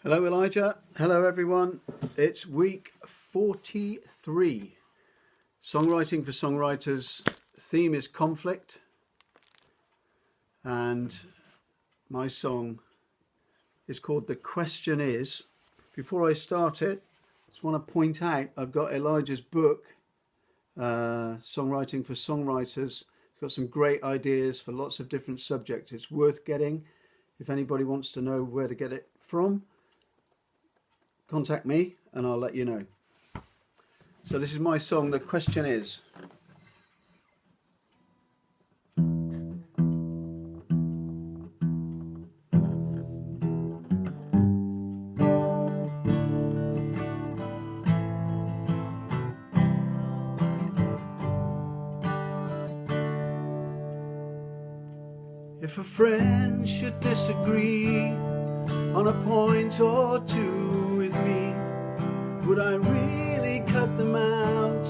Hello Elijah, hello everyone. It's week 43. Songwriting for Songwriters. Theme is conflict. And my song is called The Question Is. Before I start it, I just want to point out I've got Elijah's book, Songwriting for Songwriters. It's got some great ideas for lots of different subjects. It's worth getting. If anybody wants to know where to get it from, contact me and I'll let you know. So this is my song, The Question Is. If a friend should disagree on a point or two with me, would I really cut them out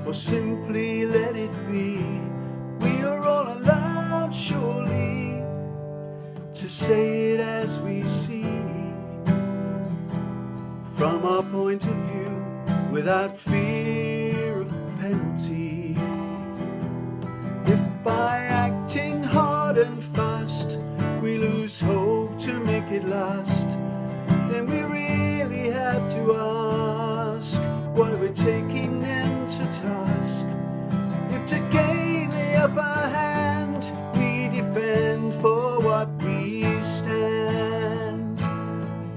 or simply let it be? We are all allowed, surely, to say it as we see, from our point of view, without fear of penalty. If by acting hard and fast we lose hope to make it last, then we really have to ask why we're taking them to task. If to gain the upper hand we defend for what we stand,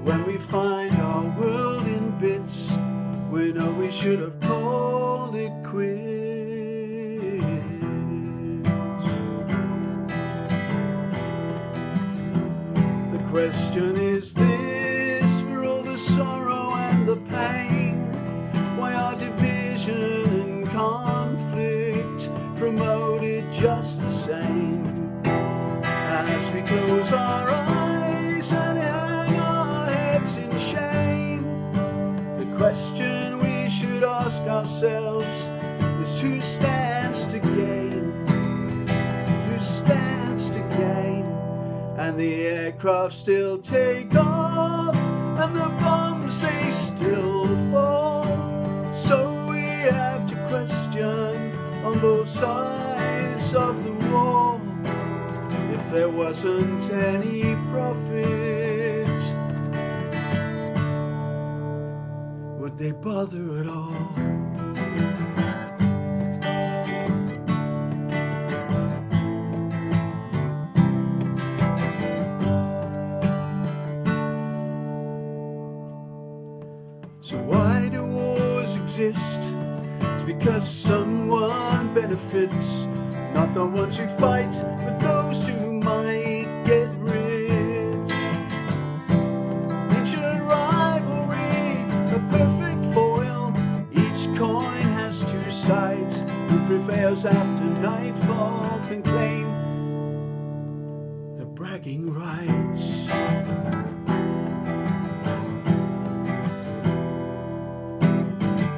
when we find our world in bits, we know we should have called it quits. The question is this: for all the sorrow and the pain, why are division and conflict promoted just the same? As we close our eyes and hang our heads in shame, the question we should ask ourselves is who stands to gain? Who stands to gain? And the aircraft still take off and the bombs they still fall. So we have to question on both sides of the wall. If there wasn't any profit, would they bother at all? So why do wars exist? It's because someone benefits, not the ones who fight, but those who might get rich. Ancient rivalry, a perfect foil, each coin has two sides. Who prevails after nightfall can claim the bragging rights.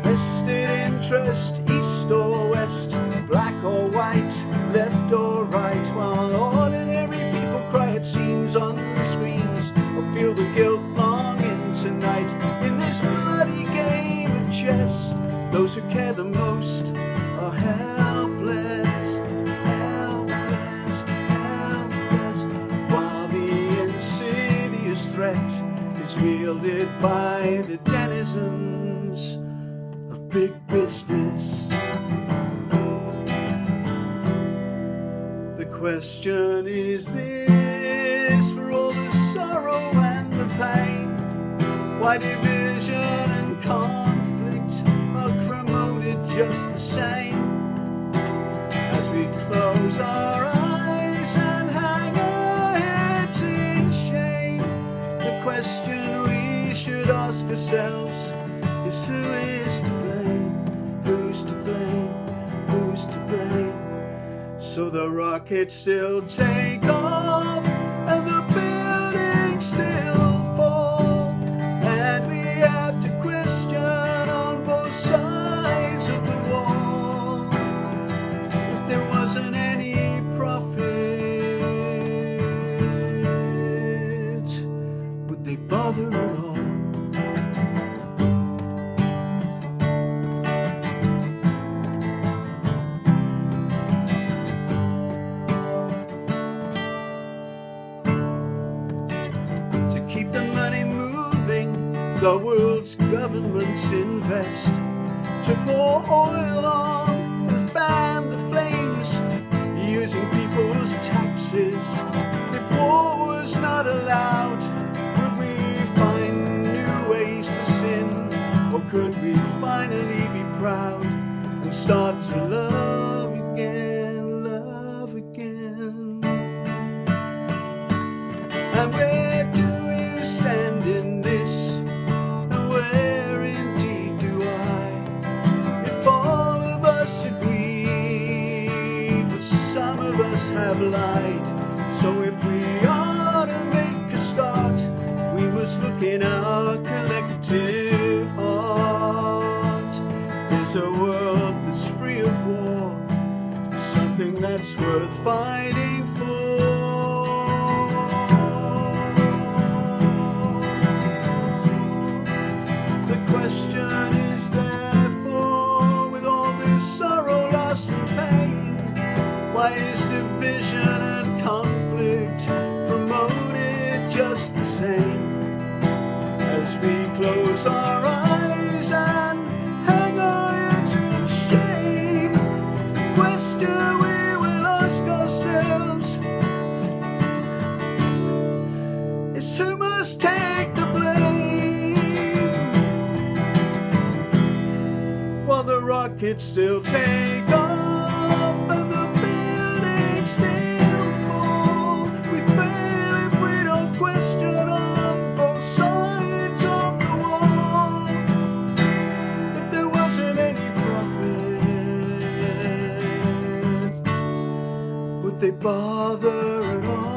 Vested interest, east or west, black or white, left or right, while ordinary people cry at scenes on the screens or feel the guilt longing tonight. In this bloody game of chess, those who care the most are helpless, helpless, helpless, while the insidious threat is wielded by the denizens of big business. The question is this: for all the sorrow and the pain, why division and conflict are promoted just the same? As we close our eyes and hang our heads in shame, the question we should ask ourselves is who is to blame? Who's to blame? Who's to blame? So the rockets still take off and the buildings still fall, and we have to question on both sides of the wall. If there wasn't any profit, would they bother at all? To keep the money moving, the world's governments invest to pour oil on and fan the flames using people's taxes. If war was not allowed, would we find new ways to sin? Or could we finally be proud and start to love again, love again? And where do you stand in this? And where indeed do I? If all of us agreed, but some of us have lied. So if we are to make a start, we must look in our collective heart. There's a world that's free of war, something that's worth fighting for. The question is therefore, with all this sorrow, loss and pain, why is division and conflict promoted just the same? As we close our eyes and hang our heads in shame, the question we will ask ourselves is who must take the blame? While the rockets still take off and the buildings still fall, we fail if we don't question on both sides of the wall. If there wasn't any profit, would they bother at all?